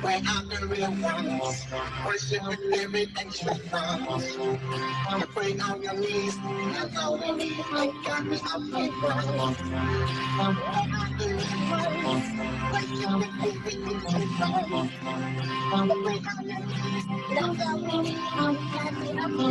Where I'm the real one, worship with everything you promise. You pray on your knees, I know that you got me up my ground. Where I'm the real one, worship with everything you promise. You pray on your knees, I know that you got me up my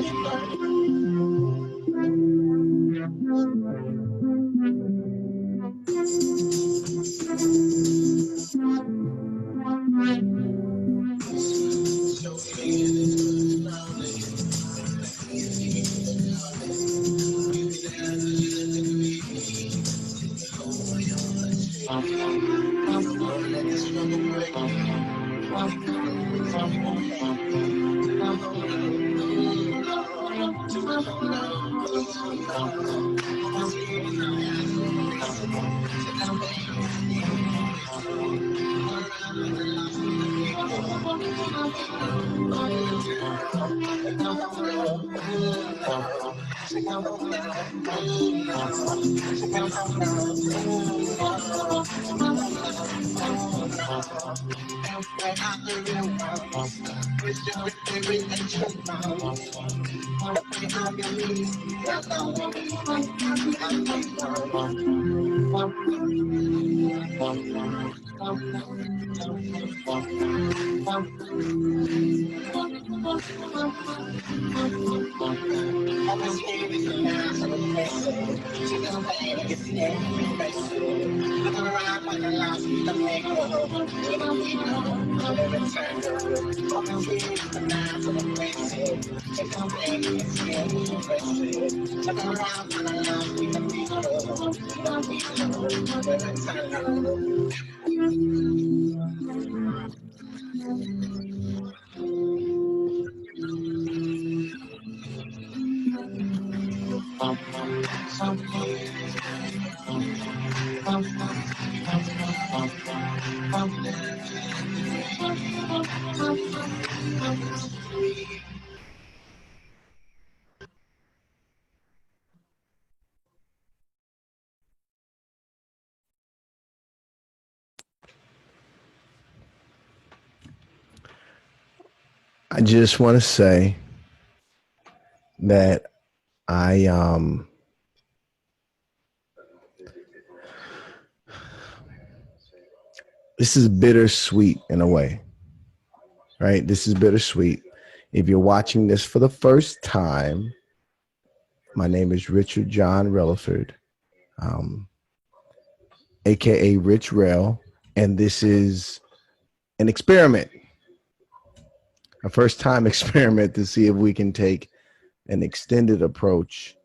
I just want to say that I this is bittersweet in a way, right? This is bittersweet. If you're watching this for the first time, my name is Richard John Relaford, aka Rich Rail, and this is an experiment, a first time experiment to see if we can take an extended approach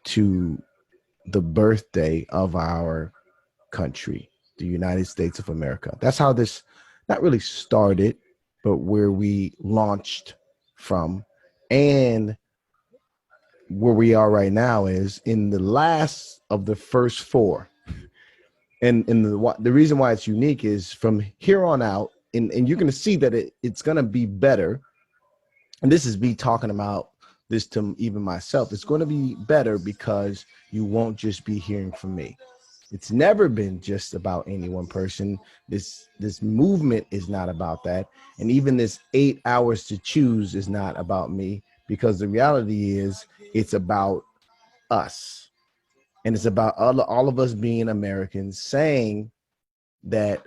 to the birthday of our country, the United States of America. That's how this not really started, but where we launched from. And where we are right now is in the last of the first four. And the reason why it's unique is from here on out, and you're going to see that it's going to be better. And this is me talking about this to even myself. It's going to be better because you won't just be hearing from me. It's never been just about any one person. This movement is not about that. And even this 8 hours to choose is not about me, because the reality is it's about us. And it's about all of us being Americans saying that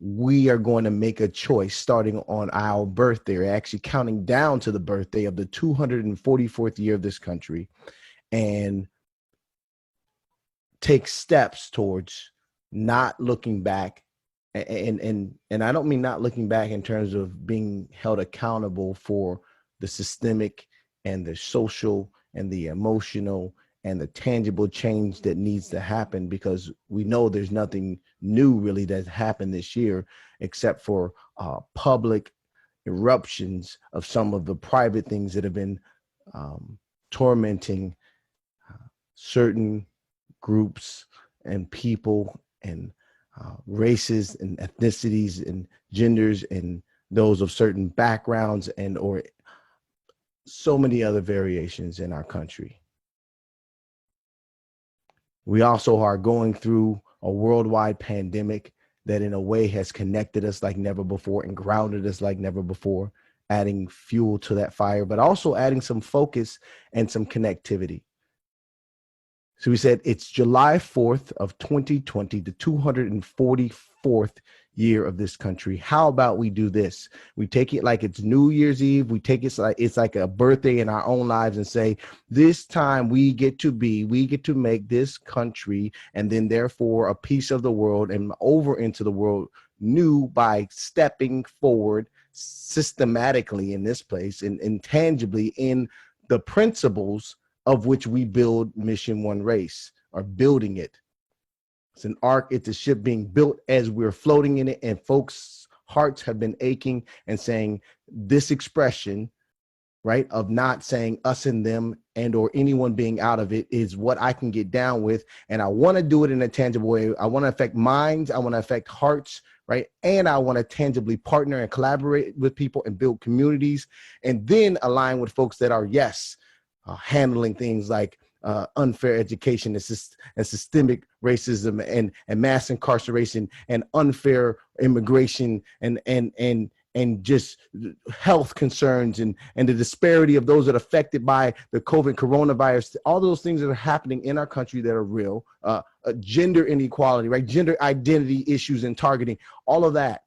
we are going to make a choice starting on our birthday, or actually counting down to the birthday of the 244th year of this country, and take steps towards not looking back. And I don't mean not looking back in terms of being held accountable for the systemic and the social and the emotional and the tangible change that needs to happen, because we know there's nothing new really that's happened this year except for public eruptions of some of the private things that have been tormenting certain groups and people and races and ethnicities and genders and those of certain backgrounds and or so many other variations in our country. We also are going through a worldwide pandemic that in a way has connected us like never before and grounded us like never before, adding fuel to that fire, but also adding some focus and some connectivity. So we said it's July 4th of 2020, the 244th year of this country. How about we do this? We take it like it's New Year's Eve. We take it like it's like a birthday in our own lives and say, this time we get to make this country and then therefore a piece of the world and over into the world new by stepping forward systematically in this place and intangibly in the principles of which we build Mission1Race, or building it. It's an ark, it's a ship being built as we're floating in it, and folks' hearts have been aching and saying this expression, right, of not saying us and them and or anyone being out of it is what I can get down with, and I want to do it in a tangible way. I want to affect minds, I want to affect hearts, right, and I want to tangibly partner and collaborate with people and build communities, and then align with folks that are, yes, handling things like unfair education and systemic racism and mass incarceration and unfair immigration and just health concerns and the disparity of those that are affected by the coronavirus. All those things that are happening in our country that are real, gender inequality, right? Gender identity issues and targeting, all of that.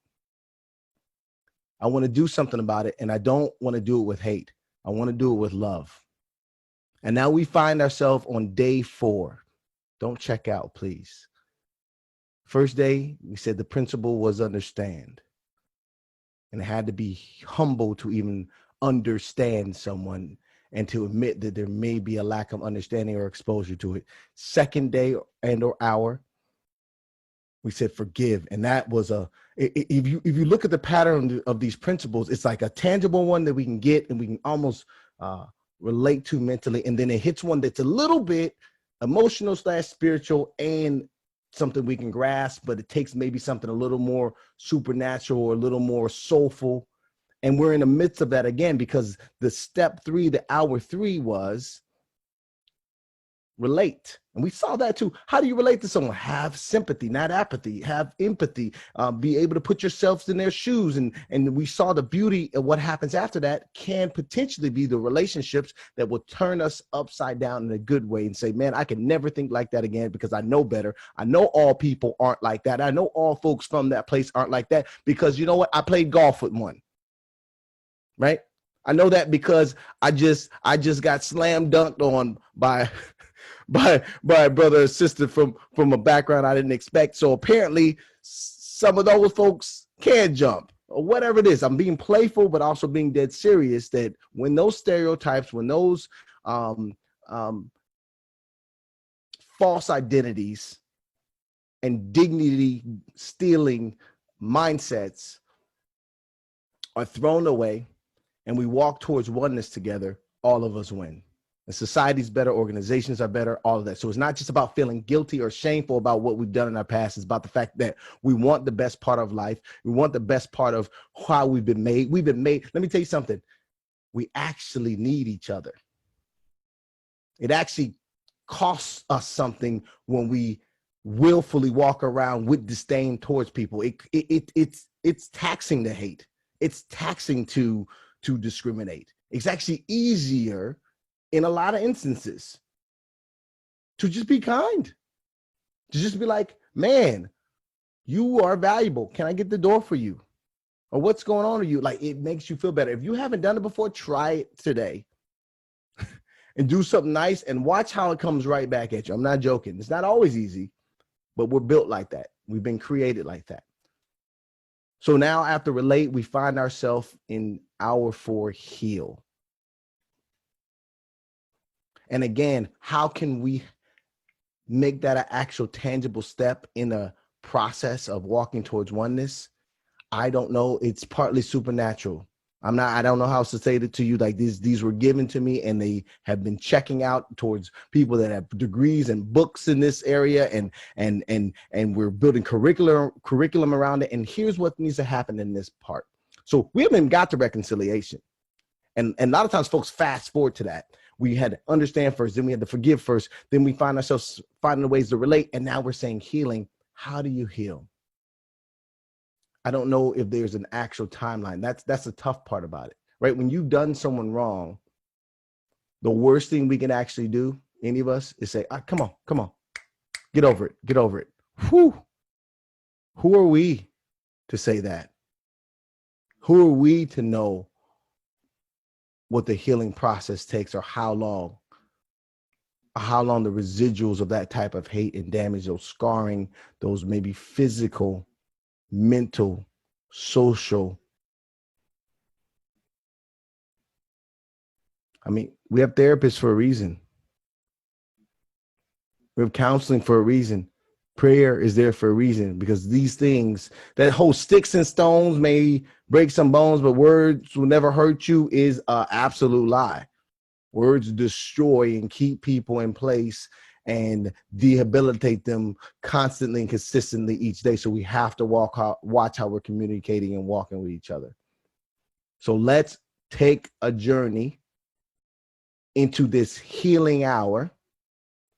I want to do something about it, and I don't want to do it with hate. I want to do it with love. And now we find ourselves on day 4. Don't check out, please. First day, we said the principle was understand. And it had to be humble to even understand someone and to admit that there may be a lack of understanding or exposure to it. Second day and or hour, we said forgive. And that was if you look at the pattern of these principles, it's like a tangible one that we can get and we can almost relate to mentally, and then it hits one that's a little bit emotional / spiritual and something we can grasp, but it takes maybe something a little more supernatural or a little more soulful, and we're in the midst of that again, because the step 3, the hour 3 was relate. And we saw that too. How do you relate to someone? Have sympathy, not apathy. Have empathy. Be able to put yourselves in their shoes. And we saw the beauty of what happens after that can potentially be the relationships that will turn us upside down in a good way and say, man, I can never think like that again because I know better. I know all people aren't like that. I know all folks from that place aren't like that because you know what? I played golf with one, right? I know that because I just got slam dunked on by a brother or sister from a background I didn't expect. So apparently some of those folks can jump or whatever it is. I'm being playful, but also being dead serious that when those stereotypes, when those false identities and dignity stealing mindsets are thrown away and we walk towards oneness together, all of us win. The society's better, organizations are better, all of that. So it's not just about feeling guilty or shameful about what we've done in our past. It's about the fact that we want the best part of life. We want the best part of how we've been made. We've been made. Let me tell you something. We actually need each other. It actually costs us something when we willfully walk around with disdain towards people. It's taxing to hate. It's taxing to discriminate. It's actually easier in a lot of instances to just be kind, to just be like, man, you are valuable. Can I get the door for you? Or what's going on with you? Like, it makes you feel better. If you haven't done it before, try it today and do something nice and watch how it comes right back at you. I'm not joking. It's not always easy, but we're built like that. We've been created like that. So now after relate, we find ourselves in hour 4, heal. And again, how can we make that an actual tangible step in a process of walking towards oneness? I don't know. It's partly supernatural. I don't know how to say it to you. Like these were given to me, and they have been checking out towards people that have degrees and books in this area, and we're building curriculum around it. And here's what needs to happen in this part. So we haven't even got to reconciliation. And a lot of times folks fast forward to that. We had to understand first, then we had to forgive first, then we find ourselves finding ways to relate. And now we're saying healing. How do you heal? I don't know if there's an actual timeline. That's the tough part about it, right? When you've done someone wrong, the worst thing we can actually do, any of us, is say, come on, get over it. Whew. Who are we to say that? Who are we to know what the healing process takes, or how long the residuals of that type of hate and damage, those scarring, those maybe physical, mental, social. I mean, we have therapists for a reason. We have counseling for a reason. Prayer is there for a reason, because these things, that whole sticks and stones may break some bones, but words will never hurt you, is an absolute lie. Words destroy and keep people in place and debilitate them constantly and consistently each day. So we have to watch how we're communicating and walking with each other. So let's take a journey into this healing hour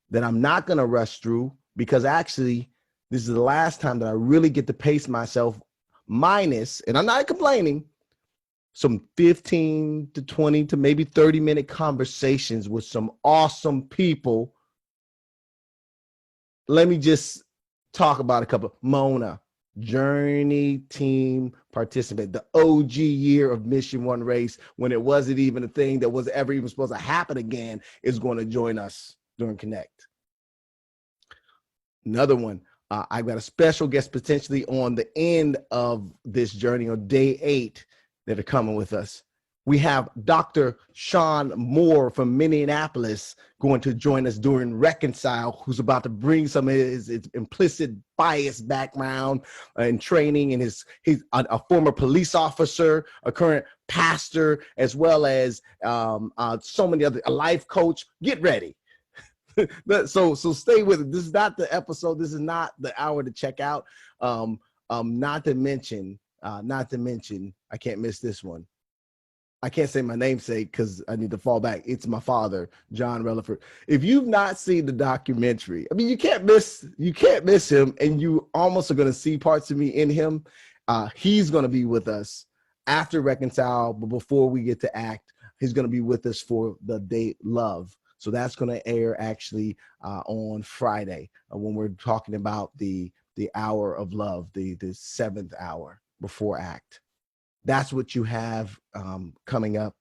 that I'm not going to rush through, because actually this is the last time that I really get to pace myself, minus, and I'm not complaining, some 15 to 20 to maybe 30-minute conversations with some awesome people. Let me just talk about a couple. Mona, Journey team participant, the OG year of Mission1Race, when it wasn't even a thing that was ever even supposed to happen again, is going to join us during Connect. Another one, I've got a special guest potentially on the end of this journey on day 8 that are coming with us. We have Dr. Sean Moore from Minneapolis going to join us during Reconcile, who's about to bring some of his implicit bias background and training, and he's a former police officer, a current pastor, as well as so many other, a life coach. Get ready. So stay with it. This is not the episode. This is not the hour to check out. Not to mention, I can't miss this one. I can't say my namesake because I need to fall back. It's my father, John Relaford. If you've not seen the documentary, I mean, you can't miss him, and you almost are going to see parts of me in him. He's going to be with us after Reconcile, but before we get to Act, he's going to be with us for the date Love. So that's going to air actually on Friday when we're talking about the hour of love, the 7th hour before Act. That's what you have coming up.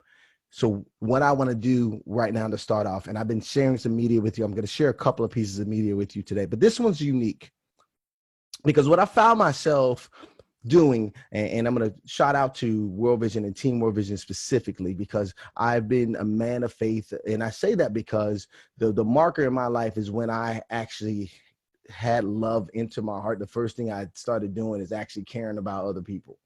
So what I want to do right now to start off, and I've been sharing some media with you. I'm going to share a couple of pieces of media with you today, but this one's unique because what I found myself doing, and I'm going to shout out to World Vision and Team World Vision specifically, because I've been a man of faith. And I say that because the marker in my life is when I actually had love into my heart. The first thing I started doing is actually caring about other people.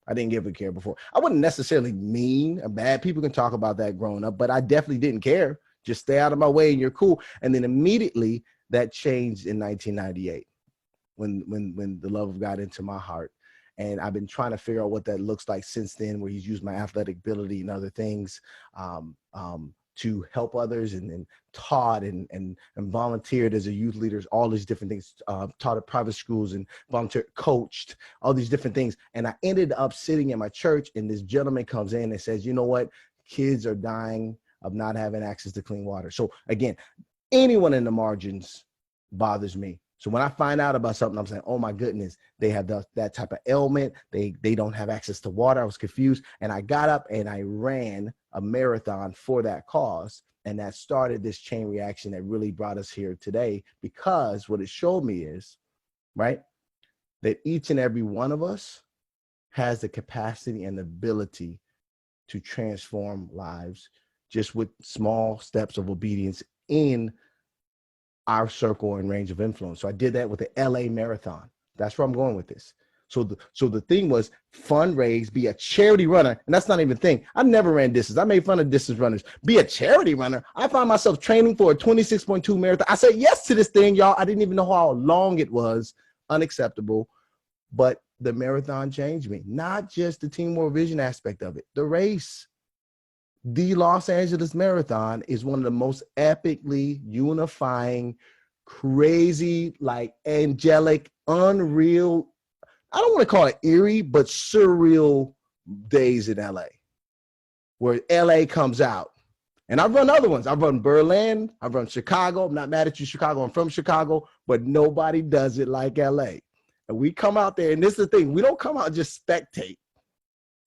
I didn't give a care before. I wasn't necessarily mean or bad. People can talk about that growing up, but I definitely didn't care. Just stay out of my way and you're cool. And then immediately that changed in 1998 when the love got into my heart. And I've been trying to figure out what that looks like since then, where he's used my athletic ability and other things to help others, and taught and volunteered as a youth leader, all these different things, taught at private schools and volunteered, coached, all these different things. And I ended up sitting in my church, and this gentleman comes in and says, you know what? Kids are dying of not having access to clean water. So again, anyone in the margins bothers me. So when I find out about something, I'm saying, oh my goodness, they have that type of ailment. They don't have access to water. I was confused. And I got up and I ran a marathon for that cause. And that started this chain reaction that really brought us here today, because what it showed me is, right, that each and every one of us has the capacity and ability to transform lives, just with small steps of obedience in our circle and range of influence. So I did that with the LA Marathon. That's where I'm going with this. So the thing was fundraise, be a charity runner. And that's not even a thing. I never ran distance. I made fun of distance runners. Be a charity runner. I found myself training for a 26.2 marathon. I said yes to this thing, y'all. I didn't even know how long it was. Unacceptable. But the marathon changed me. Not just the Team World Vision aspect of it. The race. The Los Angeles Marathon is one of the most epically unifying, crazy, like angelic, unreal, I don't want to call it eerie, but surreal days in LA, where LA comes out. And I've run other ones. I've run Berlin. I've run Chicago. I'm not mad at you, Chicago. I'm from Chicago, but nobody does it like LA. And we come out there, and this is the thing. We don't come out and just spectate.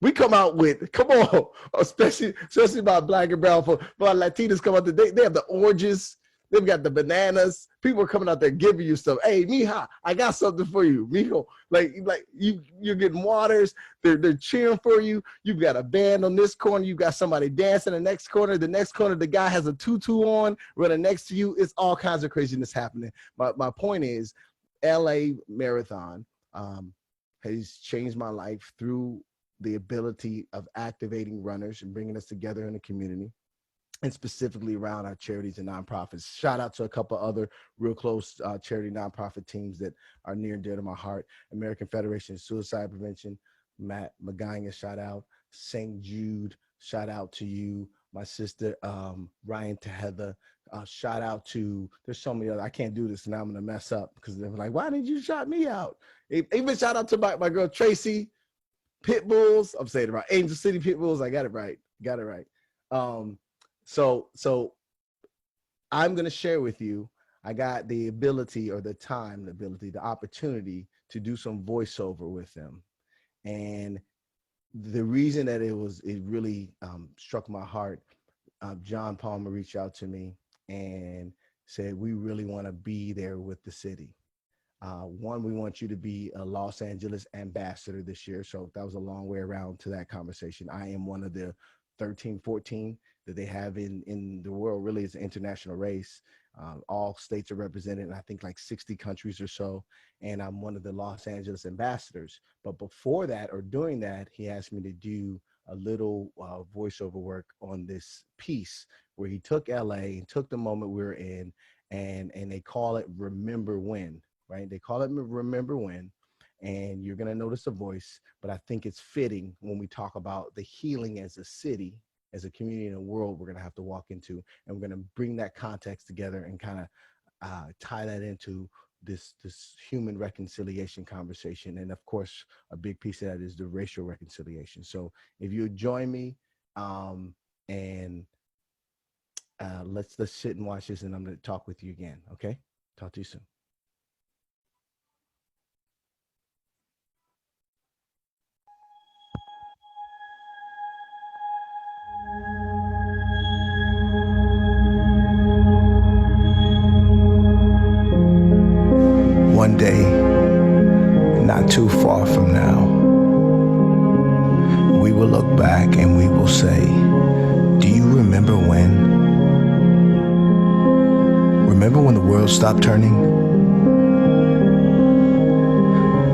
We come out with, come on, especially about Black and brown for Latinos come out there. They have the oranges. They've got the bananas. People are coming out there giving you stuff. Hey, mija, I got something for you. Mijo, like you're getting waters. They're cheering for you. You've got a band on this corner. You got somebody dancing in the next corner. The next corner, the guy has a tutu on running next to you. It's all kinds of craziness happening. My point is, LA Marathon has changed my life through the ability of activating runners and bringing us together in the community, and specifically around our charities and nonprofits. Shout out to a couple other real close charity nonprofit teams that are near and dear to my heart. American Federation of Suicide Prevention, Matt Magana, shout out. St. Jude, shout out to you. My sister, Ryan to Heather, shout out to, there's so many other, I can't do this now, I'm gonna mess up because they're like, why didn't you shout me out? Even shout out to my girl, Tracy, Pit Bulls, I'm saying it right, Angel City Pit Bulls, I got it right. So I'm going to share with you, I got the ability or the opportunity to do some voiceover with them. And the reason that it really struck my heart, John Palmer reached out to me and said, we really want to be there with the city. One, we want you to be a Los Angeles ambassador this year. So that was a long way around to that conversation. I am one of the 13, 14 that they have in the world. Really, it's an international race. All states are represented, and I think like 60 countries or so. And I'm one of the Los Angeles ambassadors. But before that, or during that, he asked me to do a little voiceover work on this piece where he took LA and took the moment we were in, and they call it Remember When, right? They call it Remember When. And you're going to notice a voice, but I think it's fitting when we talk about the healing as a city, as a community in a world we're going to have to walk into, and we're going to bring that context together and kind of tie that into this human reconciliation conversation. And of course, a big piece of that is the racial reconciliation. So if you join me, and let's sit and watch this, and I'm going to talk with you again. Okay, talk to you soon. One day, not too far from now, we will look back and we will say, do you remember when? Remember when the world stopped turning?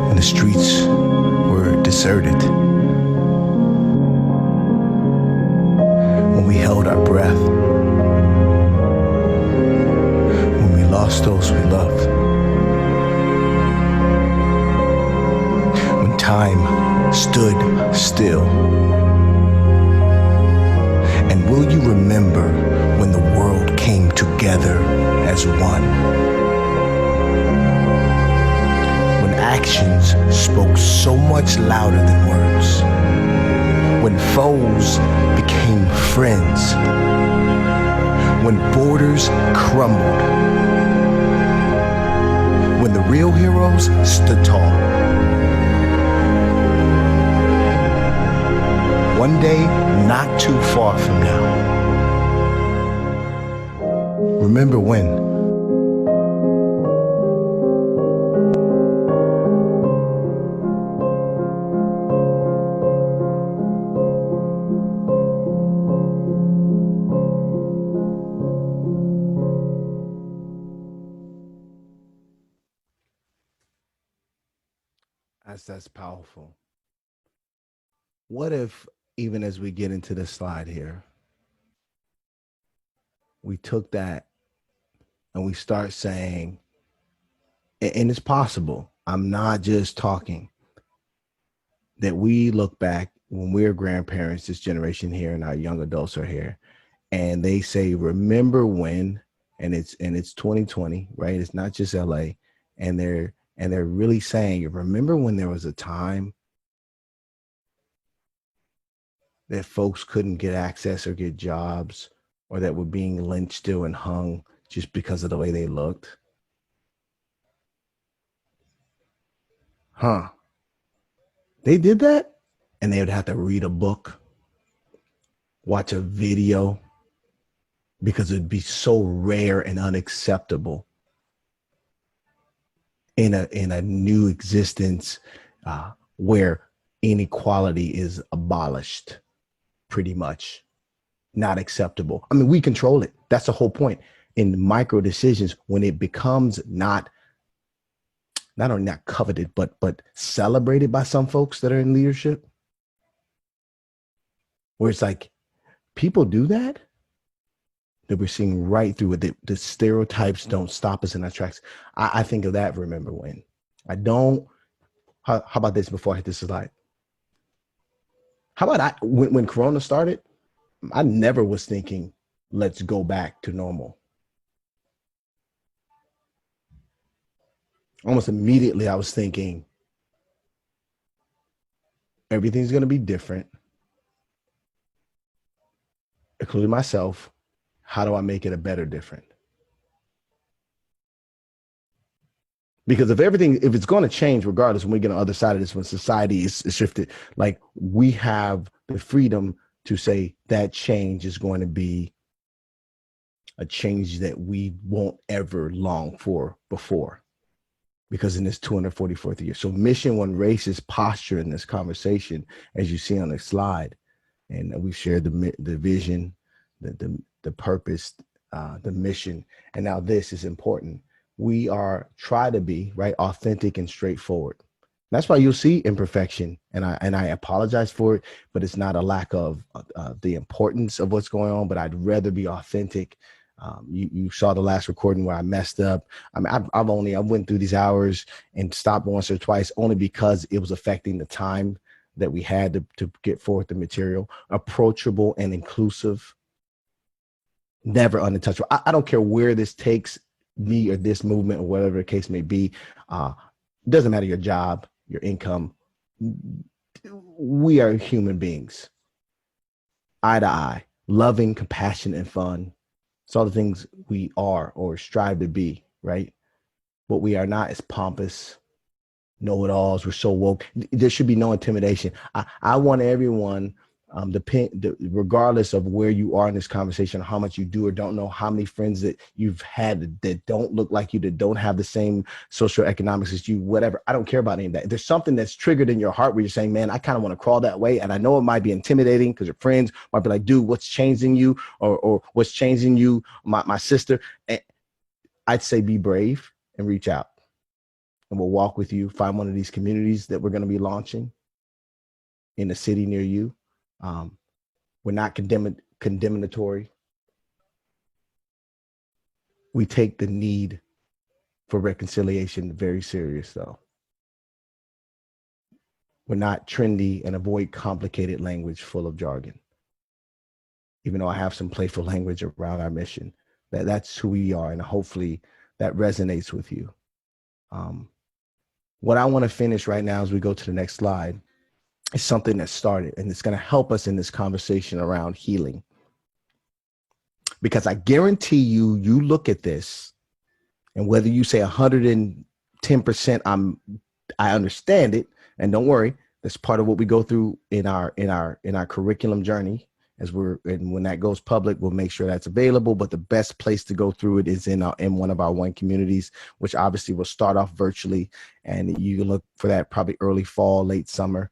When the streets were deserted? When we held our breath? When we lost those we loved? Time stood still. And will you remember when the world came together as one? When actions spoke so much louder than words. When foes became friends. When borders crumbled. When the real heroes stood tall. One day, not too far from now. Remember when? That's powerful. What if, even as we get into the slide here, we took that and we start saying, and it's possible, I'm not just talking, that we look back when we're grandparents, this generation here, and our young adults are here, and they say, remember when, and it's 2020, right? It's not just LA, and they're really saying, remember when there was a time that folks couldn't get access or get jobs, or that were being lynched still and hung just because of the way they looked? Huh? They did that, and they would have to read a book, watch a video, because it'd be so rare and unacceptable in a new existence where inequality is abolished, pretty much not acceptable. I mean, we control it. That's the whole point. In micro decisions, when it becomes not only not coveted, but celebrated by some folks that are in leadership, where it's like, people do that we're seeing right through it. The stereotypes don't stop us in our tracks. I think of that, remember when. I don't, how about this before I hit this slide? How about when Corona started, I never was thinking, let's go back to normal. Almost immediately I was thinking, everything's going to be different, including myself. How do I make it a better different? Because if it's going to change, regardless, when we get on the other side of this, when society is shifted, like, we have the freedom to say that change is going to be a change that we won't ever long for before, because in this 244th year. So Mission1Race's posture in this conversation, as you see on the slide, and we've shared the vision, the purpose, the mission, and now this is important. We try to be right, authentic and straightforward. That's why you'll see imperfection, and I apologize for it, but it's not a lack of the importance of what's going on. But I'd rather be authentic. You saw the last recording where I messed up. I mean, I went through these hours and stopped once or twice, only because it was affecting the time that we had to get forth the material. Approachable and inclusive, never untouchable. I don't care where this takes me or this movement or whatever the case may be. Doesn't matter your job, your income. We are human beings, eye to eye, loving, compassionate, and fun. It's all the things we are or strive to be, right? What we are not is pompous, know-it-alls. We're so woke. There should be no intimidation. I want everyone, regardless of where you are in this conversation, how much you do or don't know, how many friends that you've had that don't look like you, that don't have the same socioeconomics as you, whatever. I don't care about any of that. If there's something that's triggered in your heart where you're saying, man, I kind of want to crawl that way, and I know it might be intimidating because your friends might be like, dude, what's changing you, or what's changing you, my sister? And I'd say be brave and reach out, and we'll walk with you. Find one of these communities that we're going to be launching in a city near you. We're not condemnatory. We take the need for reconciliation very serious, though. We're not trendy and avoid complicated language full of jargon. Even though I have some playful language around our mission, that's who we are, and hopefully that resonates with you. What I want to finish right now as we go to the next slide is something that started, and it's going to help us in this conversation around healing. Because I guarantee you look at this, and whether you say 110%, I understand it, and don't worry, that's part of what we go through in our curriculum journey. And when that goes public, we'll make sure that's available. But the best place to go through it is in one of our one communities, which obviously will start off virtually, and you can look for that probably early fall, late summer.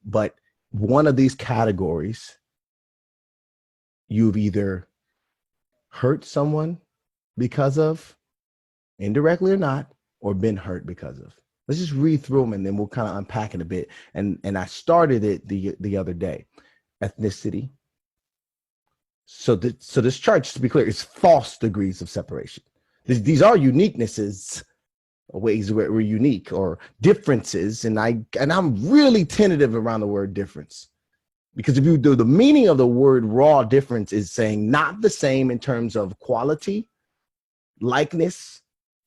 But one of these categories, you've either hurt someone because of, indirectly or not, or been hurt because of. Let's just read through them and then we'll kind of unpack it a bit. And I started it the other day. Ethnicity. So this chart, just to be clear, is false degrees of separation. These are uniquenesses, ways where we're unique, or differences. And I'm really tentative around the word difference. Because if you do, the meaning of the word raw difference is saying not the same in terms of quality, likeness,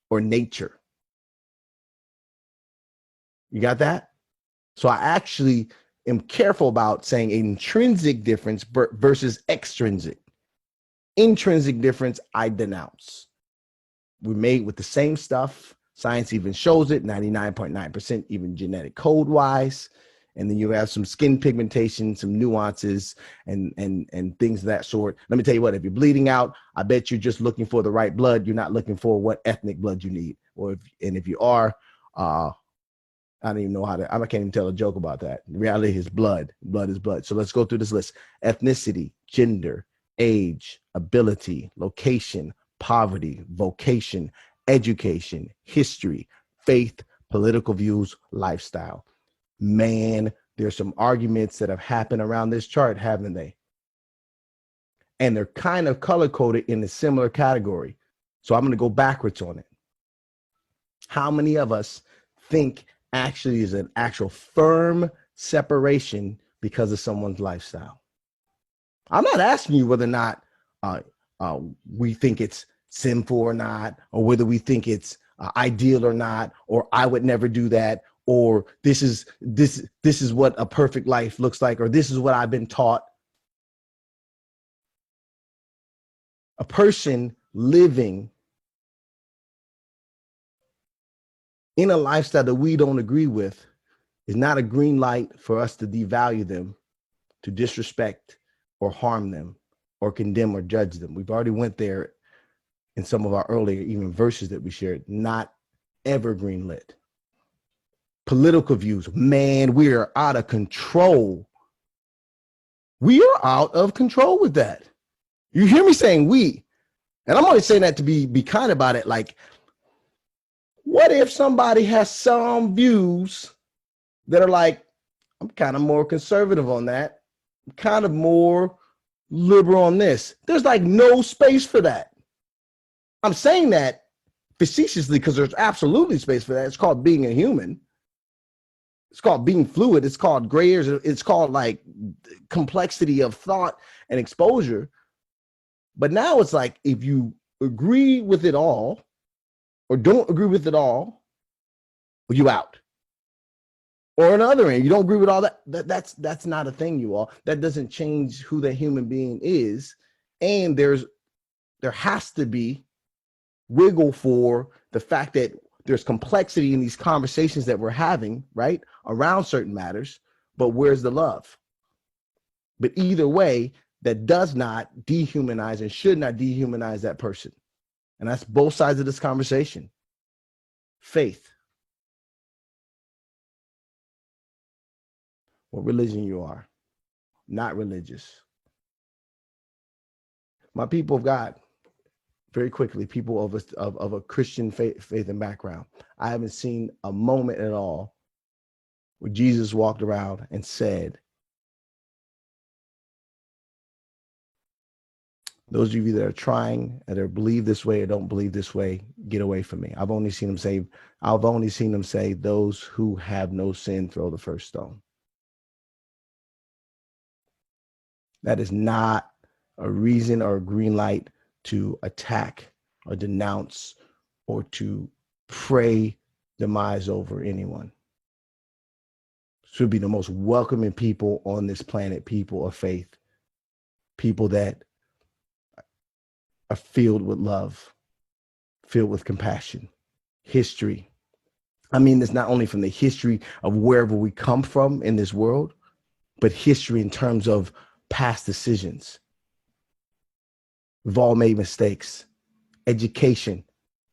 or nature. You got that? So I actually am careful about saying intrinsic difference versus extrinsic. Intrinsic difference, I denounce. We're made with the same stuff. Science even shows it, 99.9%, even genetic code wise. And then you have some skin pigmentation, some nuances, and things of that sort. Let me tell you what, if you're bleeding out, I bet you're just looking for the right blood. You're not looking for what ethnic blood you need. If you are, I don't even know I can't even tell a joke about that. The reality is blood. Blood is blood. So let's go through this list. Ethnicity, gender, age, ability, location, poverty, vocation, education, history, faith, political views, lifestyle. Man, there's some arguments that have happened around this chart, haven't they? And they're kind of color-coded in a similar category. So I'm going to go backwards on it. How many of us think actually is an actual firm separation because of someone's lifestyle? I'm not asking you whether or not we think it's sinful or not, or whether we think it's ideal or not, or I would never do that, or this is what a perfect life looks like, or this is what I've been taught. A person living in a lifestyle that we don't agree with is not a green light for us to devalue them, to disrespect or harm them or condemn or judge them. We've already went there in some of our earlier even verses that we shared, not evergreen lit. Political views, man, we are out of control. We are out of control with that. You hear me saying we, and I'm only saying that to be kind about it. Like, what if somebody has some views that are like, I'm kind of more conservative on that, I'm kind of more liberal on this? There's like no space for that. I'm saying that facetiously because there's absolutely space for that. It's called being a human. It's called being fluid. It's called gray areas. It's called like complexity of thought and exposure. But now it's like, if you agree with it all or don't agree with it all, well, you out. Or on the other end, you don't agree with all that. That's not a thing, you all. That doesn't change who that human being is. And there has to be wiggle for the fact that there's complexity in these conversations that we're having, right, around certain matters, but where's the love? But either way, that does not dehumanize and should not dehumanize that person. And that's both sides of this conversation. Faith. What religion you are, not religious. My people of God, very quickly, people of a Christian faith and background, I haven't seen a moment at all where Jesus walked around and said, those of you that are trying, either believe this way or don't believe this way, get away from me. I've only seen them say, those who have no sin, throw the first stone. That is not a reason or a green light to attack or denounce or to pray demise over anyone. Should be the most welcoming people on this planet, people of faith, people that are filled with love, filled with compassion, history. I mean, it's not only from the history of wherever we come from in this world, but history in terms of past decisions. We've all made mistakes. Education.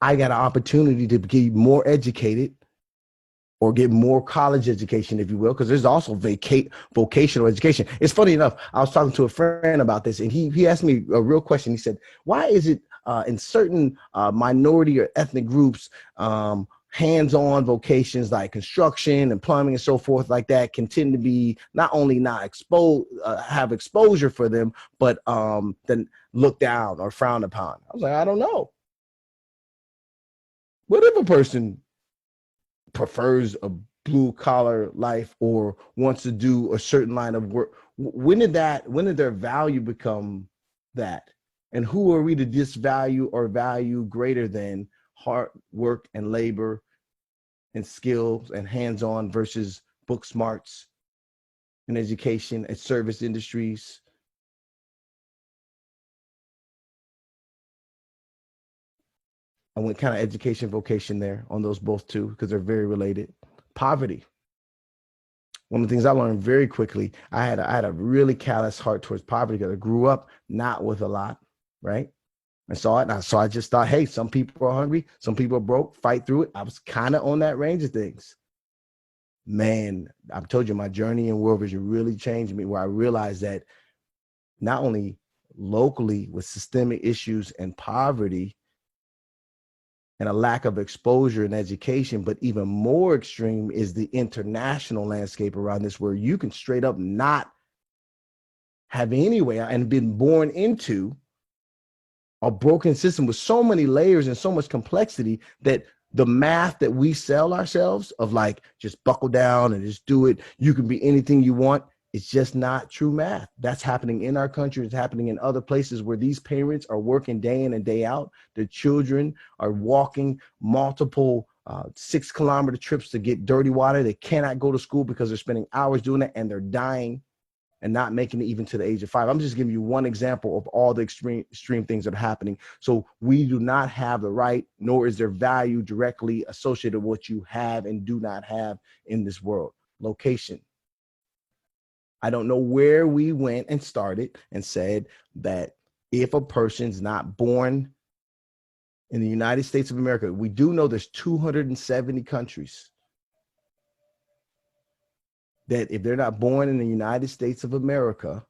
I got an opportunity to get more educated or get more college education, if you will, because there's also vocational education. It's funny enough, I was talking to a friend about this, and he asked me a real question. He said, why is it in certain minority or ethnic groups, hands-on vocations like construction and plumbing and so forth like that can tend to be not only not exposed, have exposure for them, but then looked down or frowned upon. I was like, I don't know. What if a person prefers a blue collar life or wants to do a certain line of work? When did their value become that? And who are we to disvalue or value greater than hard work and labor and skills and hands-on versus book smarts and education and service industries? I went kind of education vocation there on those both too, because they're very related. Poverty. One of the things I learned very quickly, I had a really callous heart towards poverty because I grew up not with a lot, right? I saw it, so I just thought, hey, some people are hungry, some people are broke, fight through it. I was kind of on that range of things. Man, I've told you my journey in world vision really changed me, where I realized that not only locally with systemic issues and poverty and a lack of exposure and education, but even more extreme is the international landscape around this, where you can straight up not have any way and been born into a broken system with so many layers and so much complexity that the math that we sell ourselves of like, just buckle down and just do it, you can be anything you want, it's just not true math. That's happening in our country. It's happening in other places where these parents are working day in and day out. Their children are walking multiple 6-kilometer trips to get dirty water. They cannot go to school because they're spending hours doing it, and they're dying and not making it even to the age of 5. I'm just giving you one example of all the extreme things that are happening. So we do not have the right, nor is there value directly associated with what you have and do not have in this world. Location. I don't know where we went and started and said that if a person's not born in the United States of America, we do know there's 270 countries that if they're not born in the United States of America,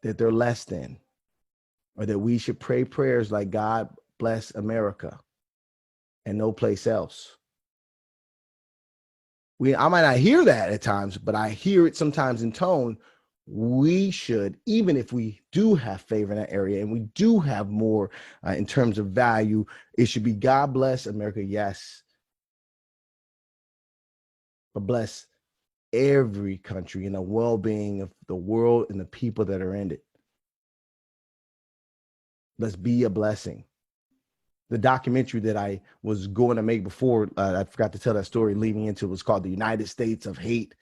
that they're less than, or that we should pray prayers like God bless America and no place else. I might not hear that at times, but I hear it sometimes in tone. We should, even if we do have favor in that area and we do have more in terms of value, it should be God bless America, yes, but bless every country and the well-being of the world and the people that are in it. Let's be a blessing. The documentary that I was going to make before, I forgot to tell that story leading into it, was called The United States of Hate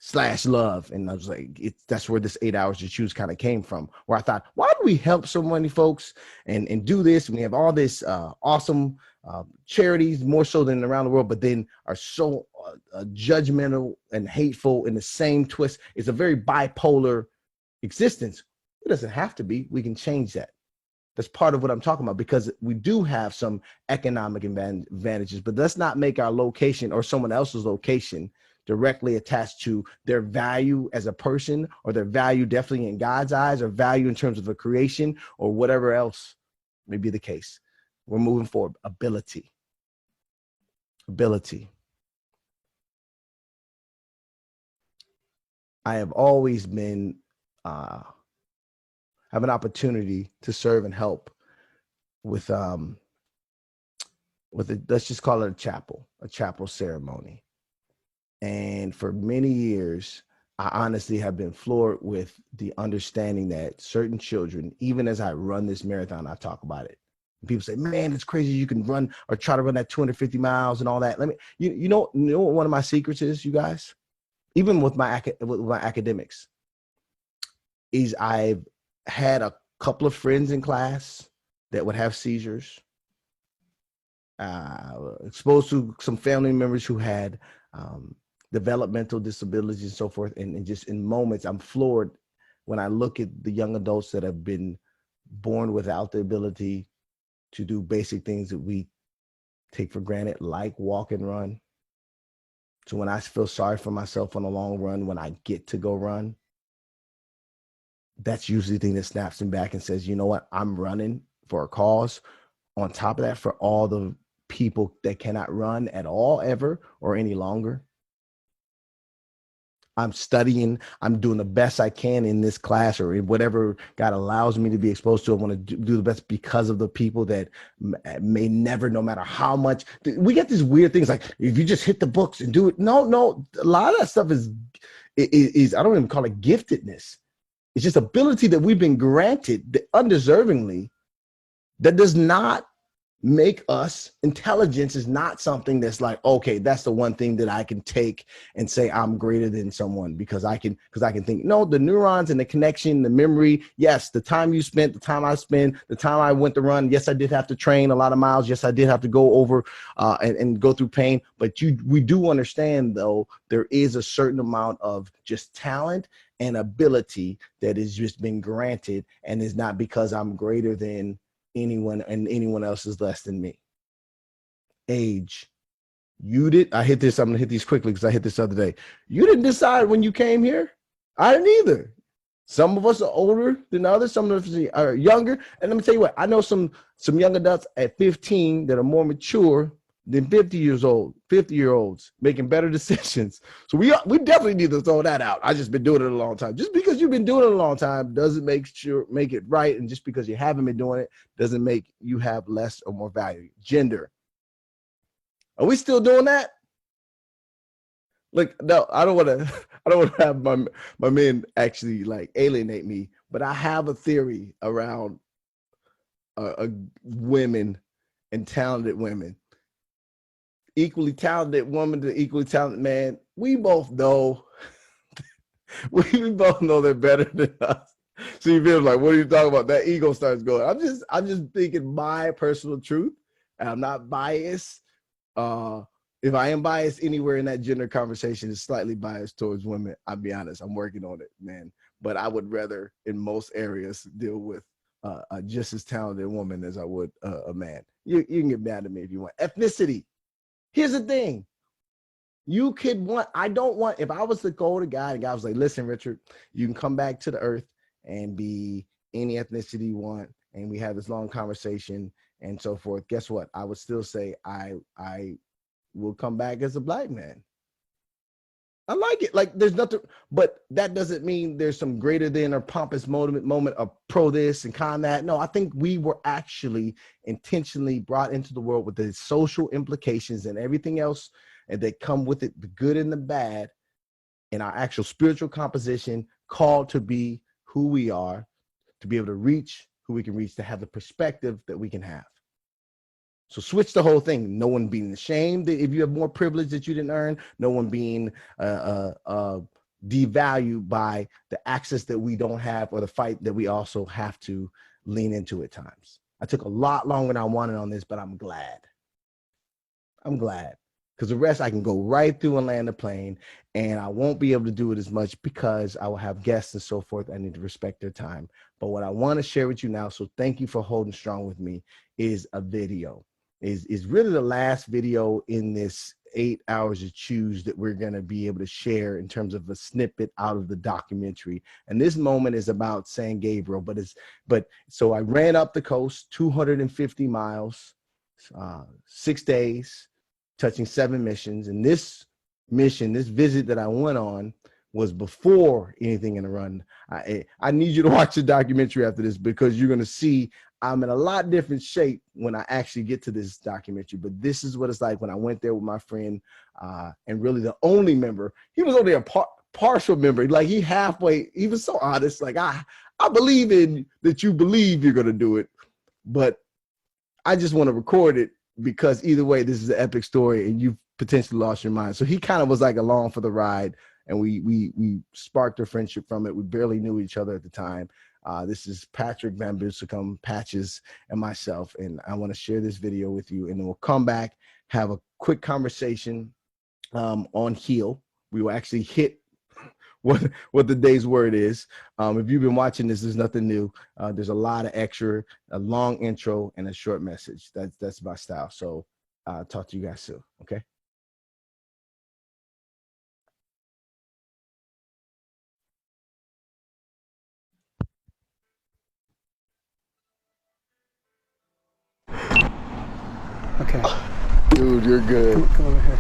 / Love. And I was like, that's where this 8 hours to choose kind of came from, where I thought, why do we help so many folks and do this? And we have all this awesome charities, more so than around the world, but then are so judgmental and hateful in the same twist. It's a very bipolar existence. It doesn't have to be. We can change that. That's part of what I'm talking about, because we do have some economic advantages, but let's not make our location or someone else's location directly attached to their value as a person, or their value definitely in God's eyes, or value in terms of a creation, or whatever else may be the case. We're moving forward. Ability. I have always been have an opportunity to serve and help with let's just call it a chapel ceremony. And for many years, I honestly have been floored with the understanding that certain children, even as I run this marathon, I talk about it. People say, man, it's crazy you can run or try to run that 250 miles and all that. You know what one of my secrets is, you guys? Even with my academics, is I've had a couple of friends in class that would have seizures, exposed to some family members who had developmental disabilities and so forth. And just in moments, I'm floored when I look at the young adults that have been born without the ability to do basic things that we take for granted, like walk and run. So when I feel sorry for myself on the long run, when I get to go run, that's usually the thing that snaps me back and says, you know what, I'm running for a cause. On top of that, for all the people that cannot run at all, ever, or any longer. I'm studying. I'm doing the best I can in this class or in whatever God allows me to be exposed to. I want to do the best because of the people that may never, no matter how much. We get these weird things like if you just hit the books and do it. No. A lot of that stuff is I don't even call it giftedness. It's just ability that we've been granted undeservingly that does not make us. Intelligence is not something that's like, okay, that's the one thing that I can take and say I'm greater than someone because I can think. No, the neurons and the connection, the memory. Yes, the time you spent, the time I spent, the time I went to run. Yes, I did have to train a lot of miles. Yes, I did have to go over and go through pain. But we do understand, though, there is a certain amount of just talent and ability that has just been granted and is not because I'm greater than anyone and anyone else is less than me. Age. You did. I hit this. I'm gonna hit these quickly because I hit this the other day. You didn't decide when you came here. I didn't either. Some of us are older than others. Some of us are younger. And let me tell you what. I know some young adults at 15 that are more mature than 50-year-olds making better decisions. So we definitely need to throw that out. I just been doing it a long time. Just because you've been doing it a long time doesn't make it right. And just because you haven't been doing it doesn't make you have less or more value. Gender. Are we still doing that? Look, no, I don't want to have my men actually like alienate me, but I have a theory around women and talented women. Equally talented woman to equally talented man, we both know we both know they're better than us. So you feel like, what are you talking about? That ego starts going. I'm just thinking my personal truth, and I'm not biased. If I am biased anywhere in that gender conversation, it's slightly biased towards women. I'll be honest, I'm working on it, man. But I would rather, in most areas, deal with a just as talented woman as I would a man. You can get mad at me if you want. Ethnicity. Here's the thing. I don't want, if I was to go to God and God was like, listen, Richard, you can come back to the earth and be any ethnicity you want. And we have this long conversation and so forth. Guess what? I would still say I will come back as a black man. I like it. Like there's nothing, but that doesn't mean there's some greater than or pompous moment of pro this and con that. No, I think we were actually intentionally brought into the world with the social implications and everything else and they come with it, the good and the bad, in our actual spiritual composition, called to be who we are, to be able to reach who we can reach, to have the perspective that we can have. So switch the whole thing. No one being ashamed if you have more privilege that you didn't earn. No one being devalued by the access that we don't have or the fight that we also have to lean into at times. I took a lot longer than I wanted on this, but I'm glad. I'm glad. Because the rest I can go right through and land the plane, and I won't be able to do it as much because I will have guests and so forth. I need to respect their time. But what I want to share with you now, so thank you for holding strong with me, is a video. Is really the last video in this 8 hours to choose that we're going to be able to share in terms of a snippet out of the documentary. And this moment is about San Gabriel, but so I ran up the coast 250 miles, 6 days, touching 7 missions. And this visit that I went on was before anything in the run. I need you to watch the documentary after this because you're going to see I'm in a lot different shape when I actually get to this documentary. But this is what it's like when I went there with my friend and really the only member. He was only a partial member. Like he was so honest. Like I believe in that you believe you're going to do it. But I just want to record it because either way, this is an epic story and you've potentially lost your mind. So he kind of was like along for the ride. And we sparked a friendship from it. We barely knew each other at the time. This is Patrick Bambusicum, Patches, and myself. And I want to share this video with you. And then we'll come back, have a quick conversation on Heal. We will actually hit what the day's word is. If you've been watching this, there's nothing new. There's a lot of extra, a long intro, and a short message. That's my style. So talk to you guys soon, okay? Okay. Dude, you're good. Come over here.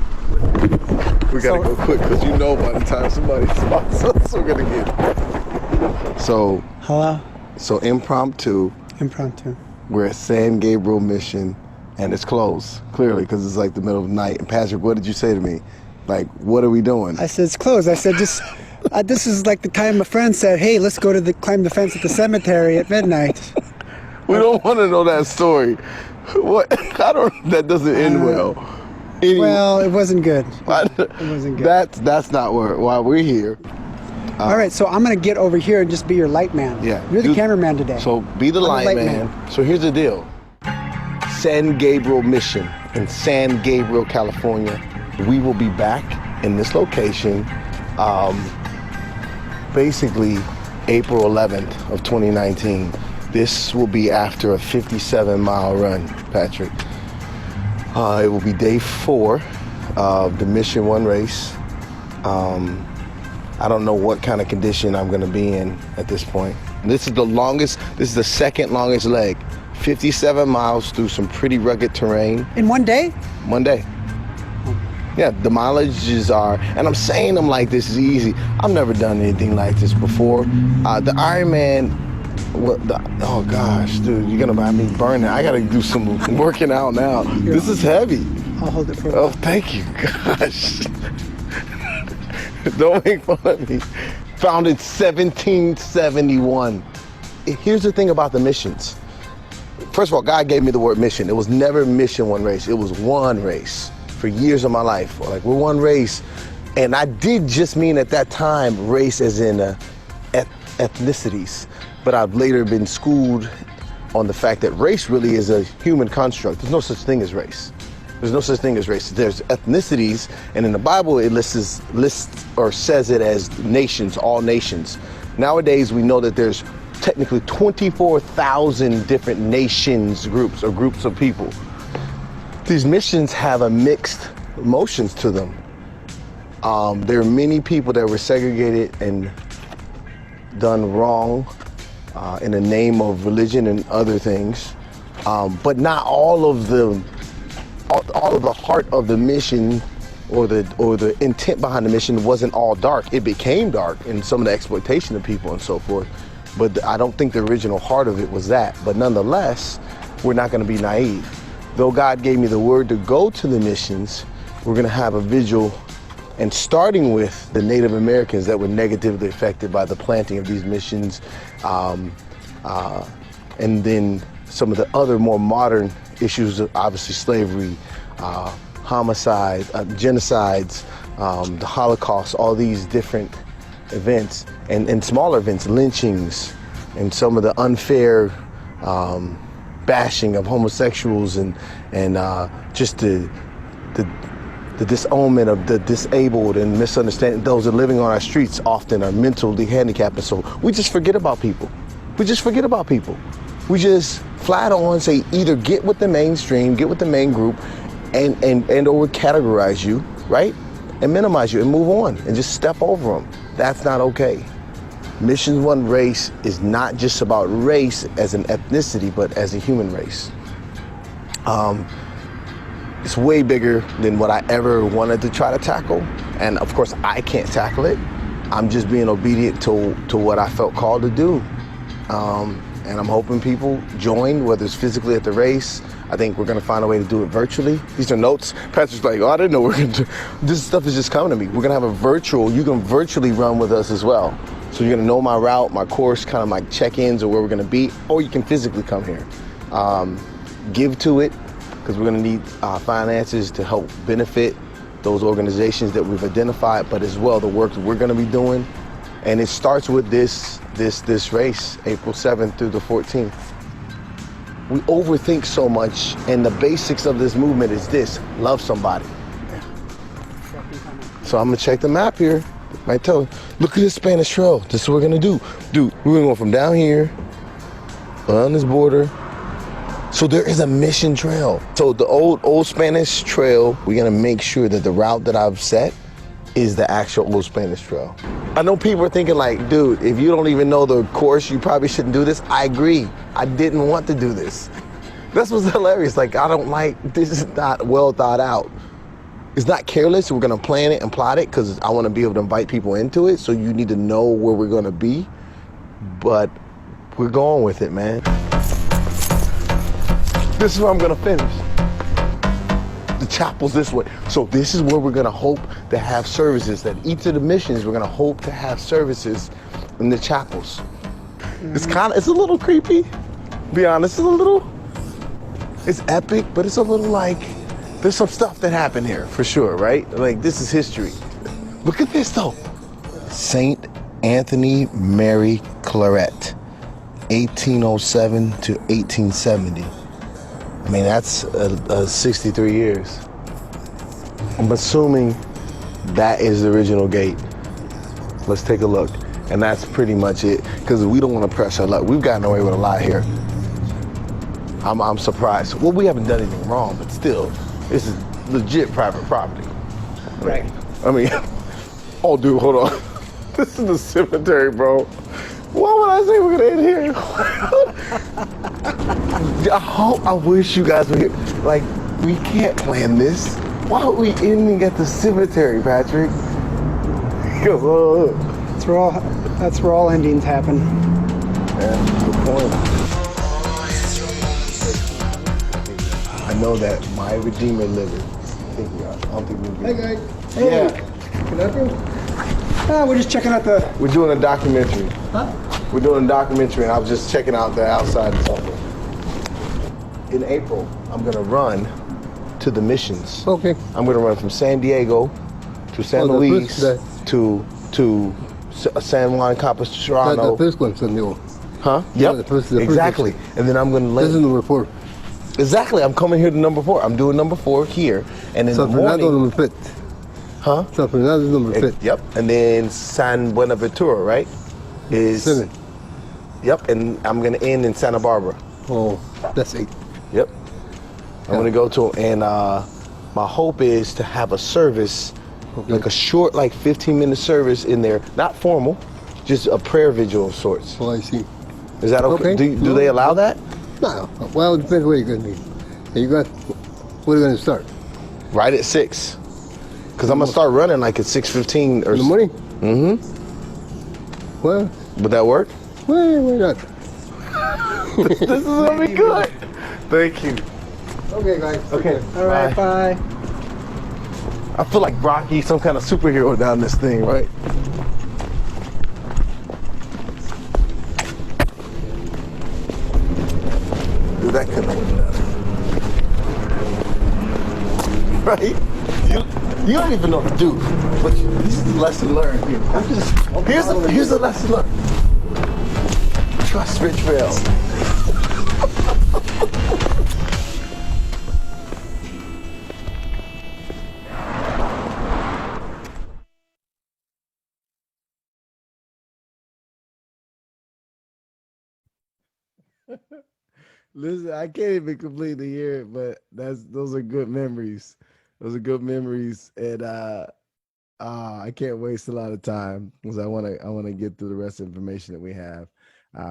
We gotta go quick because you know by the time somebody spots us, we're gonna get it. So, Hello? so impromptu, we're at San Gabriel Mission and it's closed, clearly, because it's like the middle of the night. And Patrick, what did you say to me? Like, what are we doing? I said, it's closed. I said, just, this is like the time a friend said, hey, let's go to climb the fence at the cemetery at midnight. We don't want to know that story. What? That doesn't end well. Well, it wasn't good. It wasn't good. That's not why we're here. All right, so I'm going to get over here and just be your light man. Yeah. You're the cameraman today. So be the light man. So here's the deal. San Gabriel Mission in San Gabriel, California. We will be back in this location basically April 11th of 2019. This will be after a 57-mile run, Patrick. It will be day 4 of the Mission1Race. I don't know what kind of condition I'm gonna be in at this point. This is the second longest leg. 57 miles through some pretty rugged terrain. In one day? One day. Yeah, the mileages are, and I'm saying them like this is easy. I've never done anything like this before. The Ironman, oh gosh, dude, you're gonna have me burning. I gotta do some working out now. This is heavy. I'll hold it for you. Oh, thank you, gosh. Don't make fun of me. Founded 1771. Here's the thing about the missions. First of all, God gave me the word mission. It was never Mission1Race. It was one race for years of my life. Like, we're one race. And I did just mean at that time race as in ethnicities. But I've later been schooled on the fact that race really is a human construct. There's no such thing as race. There's no such thing as race. There's ethnicities, and in the Bible it lists or says it as nations, all nations. Nowadays we know that there's technically 24,000 different nations, groups of people. These missions have a mixed emotions to them. There are many people that were segregated and done wrong in the name of religion and other things, but not all of the heart of the mission or the intent behind the mission wasn't all dark. It became dark in some of the exploitation of people and so forth. But I don't think the original heart of it was that. But nonetheless, we're not going to be naive. Though God gave me the word to go to the missions, we're going to have a vigil, and starting with the Native Americans that were negatively affected by the planting of these missions, and then some of the other more modern issues, obviously slavery, homicide, genocides, the Holocaust, all these different events, and smaller events, lynchings, and some of the unfair bashing of homosexuals, and just the disownment of the disabled and misunderstanding. Those that are living on our streets often are mentally handicapped, and so we just forget about people. We just forget about people. We just flat on say either get with the mainstream, get with the main group, and or categorize you, right? And minimize you and move on and just step over them. That's not okay. Mission1Race is not just about race as an ethnicity, but as a human race. It's way bigger than what I ever wanted to try to tackle. And of course, I can't tackle it. I'm just being obedient to what I felt called to do. And I'm hoping people join, whether it's physically at the race. I think we're gonna find a way to do it virtually. These are notes. Patrick's like, oh, I didn't know we're gonna do. This stuff is just coming to me. We're gonna have a virtual, you can virtually run with us as well. So you're gonna know my route, my course, kind of my check-ins or where we're gonna be, or you can physically come here. Give to it, because we're gonna need finances to help benefit those organizations that we've identified, but as well the work that we're gonna be doing. And it starts with this race, April 7th through the 14th. We overthink so much, and the basics of this movement is this: love somebody. So I'm gonna check the map here. Might tell, look at this Spanish trail. This is what we're gonna do. Dude, we're gonna go from down here, on this border. So there is a mission trail. So the old Spanish trail, we're gonna make sure that the route that I've set is the actual old Spanish trail. I know people are thinking like, dude, if you don't even know the course, you probably shouldn't do this. I agree. I didn't want to do this. That's what's hilarious. Like, I don't like, this is not well thought out. It's not careless. We're going to plan it and plot it because I want to be able to invite people into it. So you need to know where we're going to be. But we're going with it, man. This is where I'm going to finish. The chapel's this way. So this is where we're going to hope to have services. At each of the missions, we're going to hope to have services in the chapels. It's a little creepy. Be honest, it's epic, but it's a little like, there's some stuff that happened here for sure, right? Like, this is history. Look at this though. Saint Anthony Mary Claret, 1807 to 1870. I mean, that's 63 years. I'm assuming that is the original gate. Let's take a look. And that's pretty much it, because we don't want to press our luck. We've gotten away with a lot here. I'm surprised. Well, we haven't done anything wrong, but still, this is legit private property. Right. I mean, oh, dude, hold on. This is the cemetery, bro. Why would I say we're gonna end here? I wish you guys were here. Like, we can't plan this. Why are we ending at the cemetery, Patrick? That's where all endings happen. Yeah, good point. I know that my Redeemer liveth. I don't think we'll be. Hey, guys. Hey. Yeah. Can I help you? We're just checking out the... We're doing a documentary. Huh? We're doing a documentary, and I was just checking out the outside and stuff. In April, I'm gonna run to the missions. Okay. I'm gonna run from San Diego to San Luis to San Juan Capistrano. The first one, San Diego. Huh? Yeah, Yep. the first Exactly. And then I'm gonna This is number 4. Exactly. I'm coming here to number 4. I'm doing number 4 here, and in San the morning. Fernando number 5. Huh? San Fernando is number 5. Yep. And then San Buenaventura, right? Is 7. Yep. And I'm gonna end in Santa Barbara. Oh, that's 8. Yep. I'm gonna go to, and my hope is to have a service, like a short, like 15-minute service in there, not formal, just a prayer vigil of sorts. Oh, I see. Is that okay? Okay. Do they allow that? No. Well, it depends where you're going to be. Where are you going to start? Right at 6. Because I'm gonna start running like at 6:15 or In the morning? Mm-hmm. Well, Would that work? well, why not? This is gonna be good. Thank you. Okay, guys. Okay. All right, bye. I feel like Rocky, some kind of superhero down this thing, right? Dude, that couldn't have been done. Right? You don't even know the dude, but this is a lesson learned here. Here's a lesson learned. Trust Rich Rail. Listen, I can't even completely hear it, but those are good memories. Those are good memories, and I can't waste a lot of time because I want to get through the rest of the information that we have.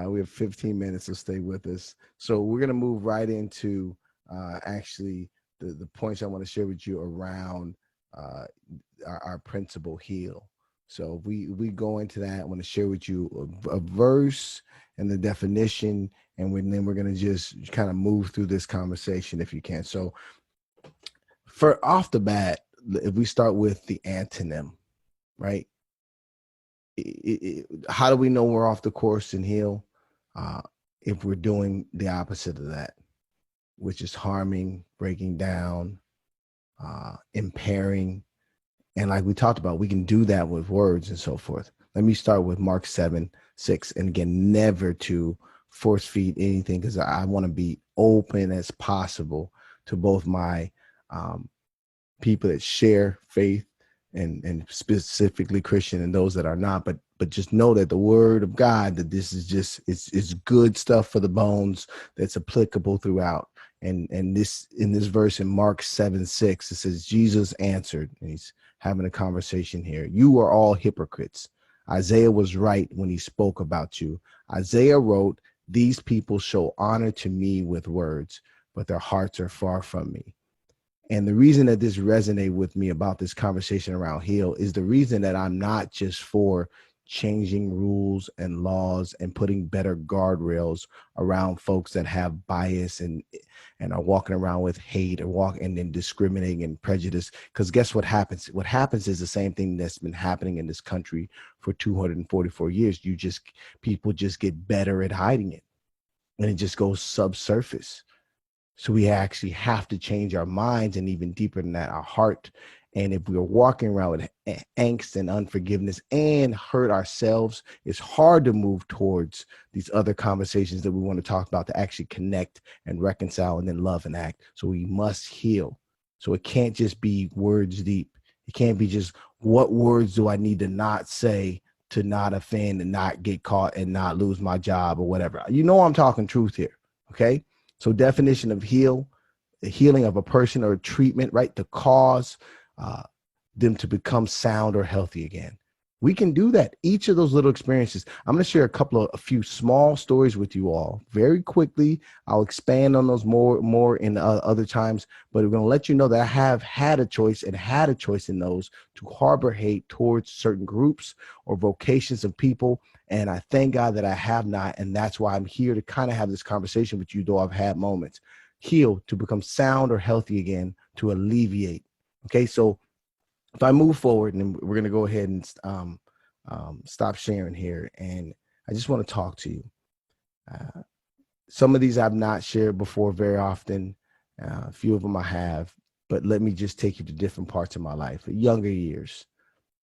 We have 15 minutes, so stay with us. So we're gonna move right into actually the points I want to share with you around our principle heal. So we go into that. I want to share with you a verse and the definition, and then we're going to just kind of move through this conversation if you can. So for off the bat, if we start with the antonym, right? How do we know we're off the course and heal? If we're doing the opposite of that, which is harming, breaking down, impairing. And like we talked about, we can do that with words and so forth. Let me start with Mark 7:6. And again, never to force feed anything, because I want to be open as possible to both my people that share faith and specifically Christian and those that are not. But just know that the word of God, that this is just, it's good stuff for the bones that's applicable throughout. And this, in this verse in Mark 7:6, it says, Jesus answered, and he's having a conversation here. You are all hypocrites. Isaiah was right when he spoke about you. Isaiah wrote, these people show honor to me with words, but their hearts are far from me. And the reason that this resonated with me about this conversation around heal is the reason that I'm not just for changing rules and laws and putting better guardrails around folks that have bias and are walking around with hate or walking and discriminating and prejudice. Because guess what happens? What happens is the same thing that's been happening in this country for 244 years. People just get better at hiding it, and it just goes subsurface. So we actually have to change our minds, and even deeper than that, our heart. And if we're walking around with angst and unforgiveness and hurt ourselves, it's hard to move towards these other conversations that we want to talk about, to actually connect and reconcile and then love and act. So we must heal. So it can't just be words deep. It can't be just, what words do I need to not say to not offend and not get caught and not lose my job or whatever. You know, I'm talking truth here. Okay. So definition of heal, the healing of a person or treatment, right? To cause them to become sound or healthy again. We can do that. Each of those little experiences. I'm going to share a few small stories with you all very quickly. I'll expand on those more in other times, but we're going to let you know that I have had a choice in those to harbor hate towards certain groups or vocations of people. And I thank God that I have not. And that's why I'm here to kind of have this conversation with you, though I've had moments. Heal, to become sound or healthy again, to alleviate. Okay, so if I move forward, and we're going to go ahead and stop sharing here, and I just want to talk to you. Some of these I've not shared before very often. A few of them I have, but let me just take you to different parts of my life. Younger years,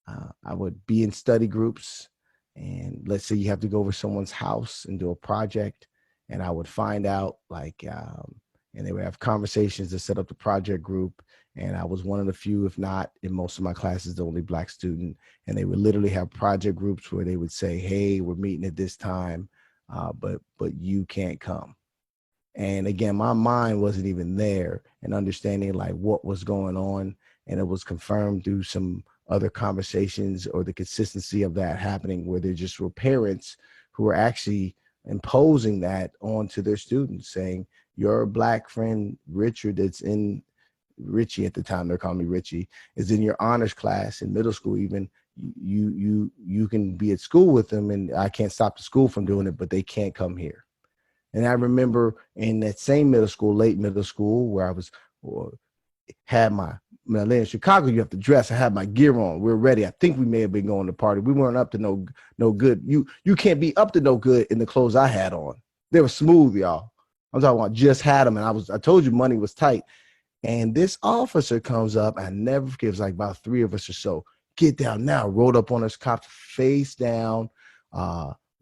I would be in study groups, and let's say you have to go over someone's house and do a project, and I would find out and they would have conversations to set up the project group. And I was one of the few, if not in most of my classes, the only Black student. And they would literally have project groups where they would say, hey, we're meeting at this time, but you can't come. And again, my mind wasn't even there and understanding like what was going on. And it was confirmed through some other conversations or the consistency of that happening, where there just were parents who were actually imposing that onto their students, saying, your Black friend Richard, that's in Richie at the time, they're calling me Richie, is in your honors class in middle school. Even you can be at school with them, and I can't stop the school from doing it, but they can't come here. And I remember in that same middle school, late middle school, where I was had my, when I lived in Chicago, you have to dress. I had my gear on. We're ready. I think we may have been going to party. We weren't up to no good. You can't be up to no good in the clothes I had on. They were smooth, y'all. I'm talking about just had them, and I told you money was tight. And this officer comes up, I never forget, it was like about 3 of us or so. Get down now, rolled up on us, cops face down,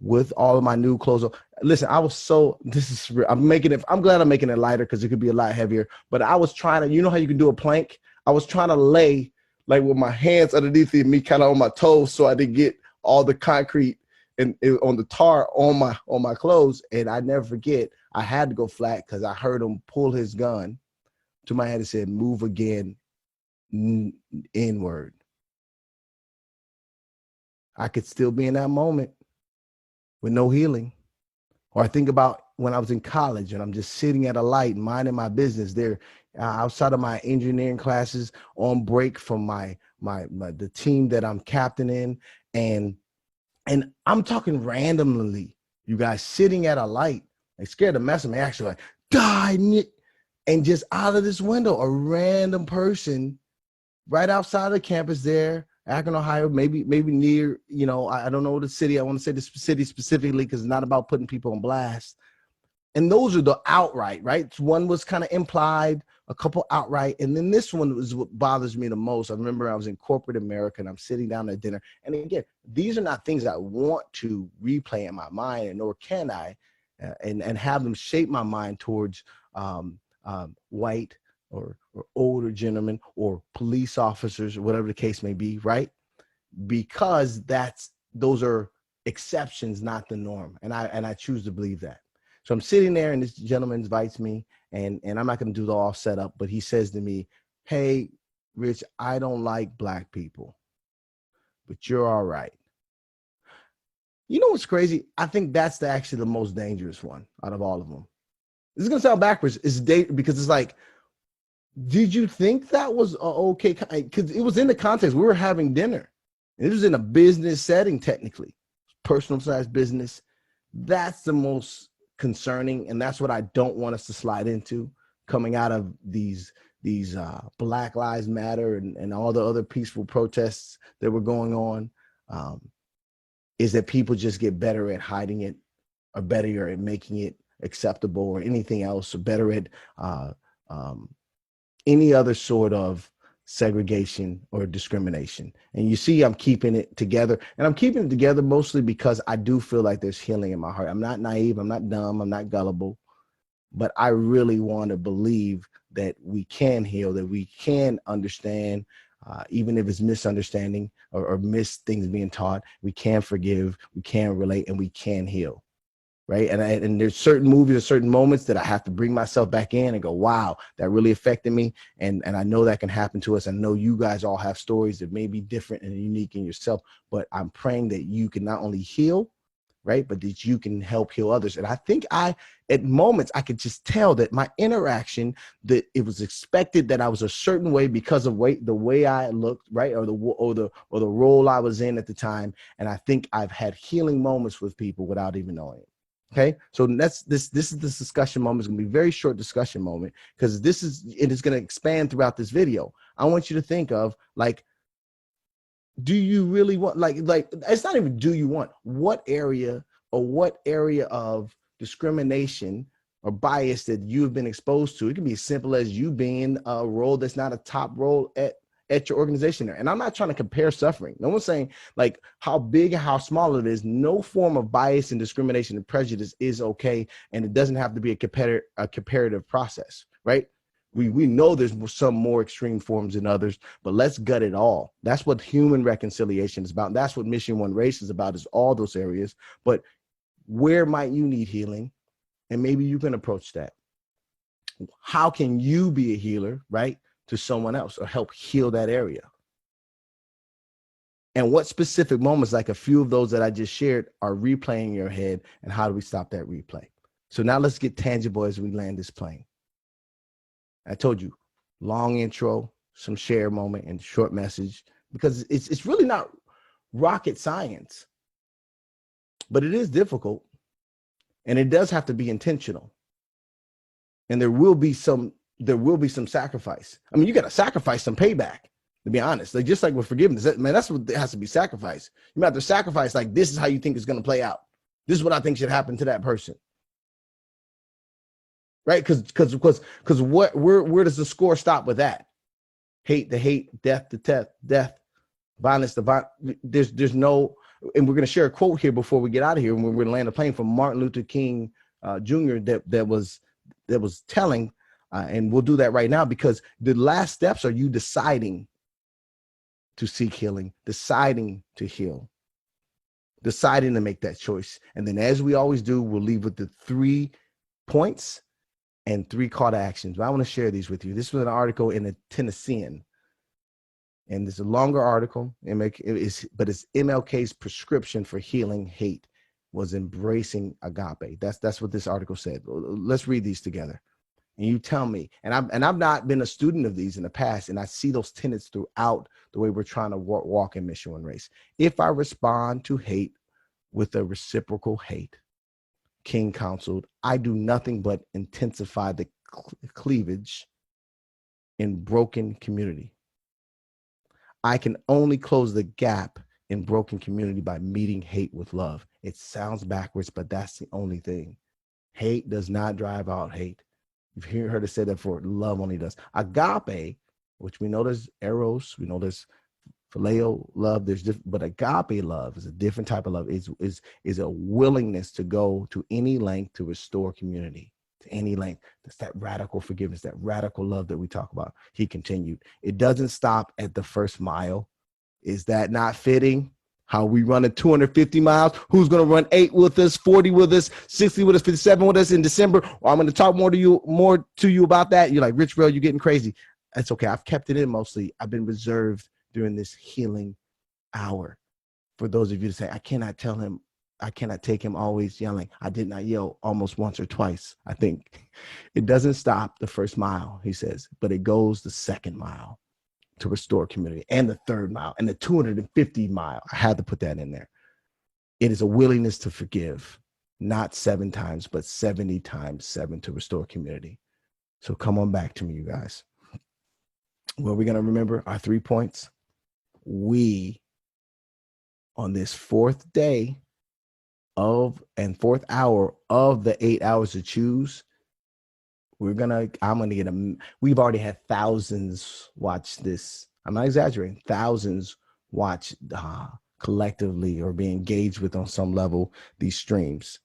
with all of my new clothes on. Listen, I was so, I'm glad I'm making it lighter because it could be a lot heavier. But I was trying to, you know how you can do a plank? I was trying to lay like with my hands underneath me, kind of on my toes, so I didn't get all the concrete and on the tar on my clothes. And I never forget, I had to go flat because I heard him pull his gun to my head and said, move again, N-word. I could still be in that moment with no healing. Or I think about when I was in college and I'm just sitting at a light, minding my business there, outside of my engineering classes, on break from the team that I'm captain in. And I'm talking randomly, you guys, sitting at a light, like scared to mess with me, actually like, die, Nick. And just out of this window, a random person right outside of the campus there, Akron, Ohio, maybe near, I don't know the city. I want to say the city specifically because it's not about putting people on blast. And those are the outright, right? One was kind of implied, a couple outright. And then this one was what bothers me the most. I remember I was in corporate America and I'm sitting down at dinner. And again, these are not things I want to replay in my mind, and nor can I, and have them shape my mind towards white or older gentlemen or police officers or whatever the case may be, right? Because those are exceptions, not the norm. And I choose to believe that. So I'm sitting there and this gentleman invites me, and I'm not going to do the all setup, but he says to me, hey, Rich, I don't like Black people, but you're all right. You know what's crazy? I think that's actually the most dangerous one out of all of them. This is gonna sound backwards. It's because it's like, did you think that was okay? Because it was in the context. We were having dinner. It was in a business setting, technically, personal size business. That's the most concerning, and that's what I don't want us to slide into coming out of these Black Lives Matter and all the other peaceful protests that were going on. Is that people just get better at hiding it, or better at making it acceptable, or anything else, or better at any other sort of segregation or discrimination. And you see, I'm keeping it together, and I'm keeping it together mostly because I do feel like there's healing in my heart. I'm not naive, I'm not dumb, I'm not gullible, but I really want to believe that we can heal, that we can understand, even if it's misunderstanding or miss things being taught. We can forgive, we can relate, and we can heal. Right. And there's certain movies or certain moments that I have to bring myself back in and go, wow, that really affected me. And I know that can happen to us. I know you guys all have stories that may be different and unique in yourself, but I'm praying that you can not only heal, right, but that you can help heal others. And I think at moments, I could just tell that my interaction, that it was expected that I was a certain way because of the way I looked, right, or the role I was in at the time. And I think I've had healing moments with people without even knowing it. Okay, so this is this discussion moment. It's gonna be a very short discussion moment, because it is gonna expand throughout this video. I want you to think of, like, do you really want, like it's not even do you want, what area of discrimination or bias that you've been exposed to. It can be as simple as you being a role that's not a top role at your organization there. And I'm not trying to compare suffering. No one's saying like how big and how small it is. No form of bias and discrimination and prejudice is okay. And it doesn't have to be a comparative process, right? We know there's some more extreme forms than others, but let's gut it all. That's what human reconciliation is about. That's what Mission1Race is about, is all those areas. But where might you need healing? And maybe you can approach that. How can you be a healer, right, to someone else, or help heal that area? And what specific moments, like a few of those that I just shared, are replaying in your head, and how do we stop that replay? So now let's get tangible as we land this plane. I told you, long intro, some share moment, and short message, because it's really not rocket science, but it is difficult, and it does have to be intentional. And there will be some sacrifice. I mean, you got to sacrifice some payback, to be honest. Like, just like with forgiveness, man, that's what has to be sacrificed. You have to sacrifice, like, this is how you think it's going to play out. This is what I think should happen to that person. Right? Because where does the score stop with that? Hate to hate, death to death, violence to violence. There's no, and we're going to share a quote here before we get out of here, and we're going to land a plane, from Martin Luther King Jr. that was telling, and we'll do that right now, because the last steps are you deciding to seek healing, deciding to heal, deciding to make that choice. And then, as we always do, we'll leave with the 3 points and 3 call to actions. But I want to share these with you. This was an article in the Tennessean, and it's a longer article, but it's MLK's prescription for healing hate was embracing agape. That's what this article said. Let's read these together, and you tell me. And I've not been a student of these in the past, and I see those tenets throughout the way we're trying to walk in Mission1Race. If I respond to hate with a reciprocal hate, King counseled, I do nothing but intensify the cleavage in broken community. I can only close the gap in broken community by meeting hate with love. It sounds backwards, but that's the only thing. Hate does not drive out hate. You've heard it said that before. Love only does. Agape, which we know there's eros, we know there's phileo love, but agape love is a different type of love. Is a willingness to go to any length to restore community, to any length. That's that radical forgiveness, that radical love that we talk about. He continued, it doesn't stop at the first mile. Is that not fitting? How we running 250 miles? Who's going to run 8 with us, 40 with us, 60 with us, 57 with us in December? Or I'm going to talk more to you about that. You're like, Rich Rail, you're getting crazy. That's okay. I've kept it in mostly. I've been reserved during this healing hour for those of you to say, I cannot tell him I cannot take him always yelling. I did not yell almost once or twice. I think it doesn't stop the first mile, he says, but it goes the second mile to restore community, and the third mile, and the 250 mile. I had to put that in there. It is a willingness to forgive, not 7 times, but 70 times 7 to restore community. So come on back to me, you guys. What are we going to remember? Our 3 points. We, on this 4th day of and 4th hour of the 8 hours to choose, I'm gonna get we've already had thousands watch this. I'm not exaggerating. Thousands watch collectively or be engaged with on some level these streams.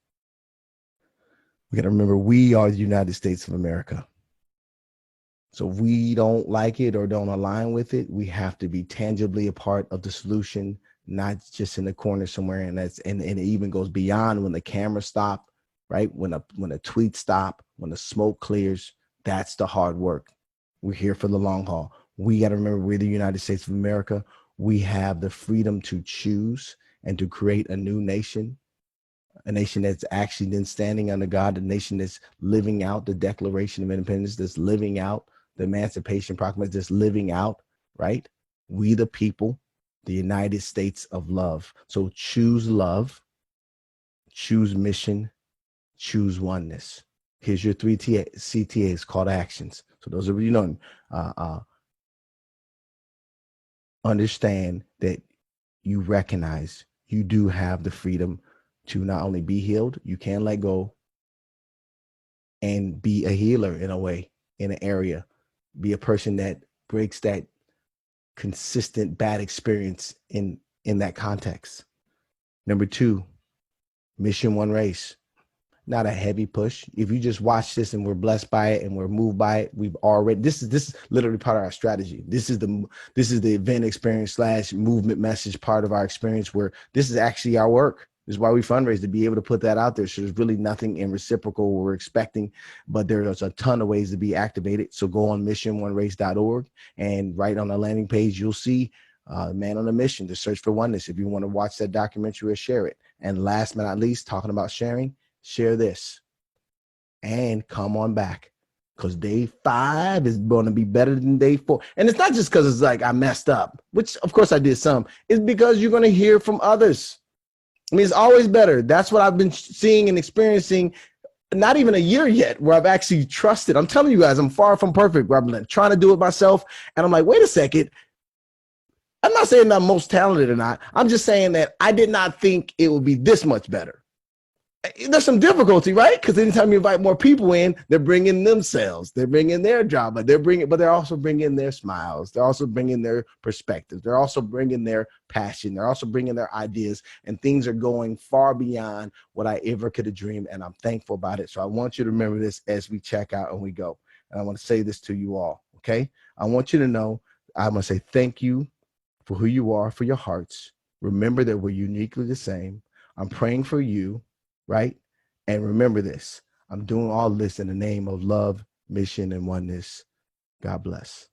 We got to remember, we are the United States of America. So if we don't like it or don't align with it, we have to be tangibly a part of the solution, not just in the corner somewhere. And it even goes beyond when the camera stop, right? When a tweet stop, when the smoke clears, that's the hard work. We're here for the long haul. We got to remember, we're the United States of America. We have the freedom to choose and to create a new nation, a nation that's actually then standing under God, a nation that's living out the Declaration of Independence, that's living out the Emancipation Proclamation, that's living out, right? We the people, the United States of love. So choose love, choose mission, choose oneness. Here's your 3 CTAs, call to actions. So those are, understand that you recognize you do have the freedom to not only be healed, you can let go and be a healer in a way, in an area, be a person that breaks that consistent bad experience in that context. Number 2, Mission1Race. Not a heavy push. If you just watch this and we're blessed by it and we're moved by it, we've already, this is literally part of our strategy. This is the event experience / movement message part of our experience, where this is actually our work. This is why we fundraise, to be able to put that out there. So there's really nothing in reciprocal we're expecting, but there's a ton of ways to be activated. So go on mission1race.org, and right on the landing page, you'll see Man on a Mission, to search for oneness. If you want to watch that documentary or share it. And last but not least, talking about sharing, share this and come on back, because day 5 is going to be better than day 4. And it's not just because it's like I messed up, which of course I did some. It's because you're going to hear from others. I mean, it's always better. That's what I've been seeing and experiencing. Not even a year yet where I've actually trusted. I'm telling you guys, I'm far from perfect, where I'm trying to do it myself. And I'm like, wait a second. I'm not saying I'm most talented or not. I'm just saying that I did not think it would be this much better. There's some difficulty, right? Because anytime you invite more people in, they're bringing themselves, they're bringing their drama, but they're also bringing their smiles. They're also bringing their perspectives. They're also bringing their passion. They're also bringing their ideas, and things are going far beyond what I ever could have dreamed. And I'm thankful about it. So I want you to remember this as we check out and we go. And I want to say this to you all. Okay. I want you to know, I'm going to say thank you for who you are, for your hearts. Remember that we're uniquely the same. I'm praying for you. Right? And remember this, I'm doing all this in the name of love, mission, and oneness. God bless.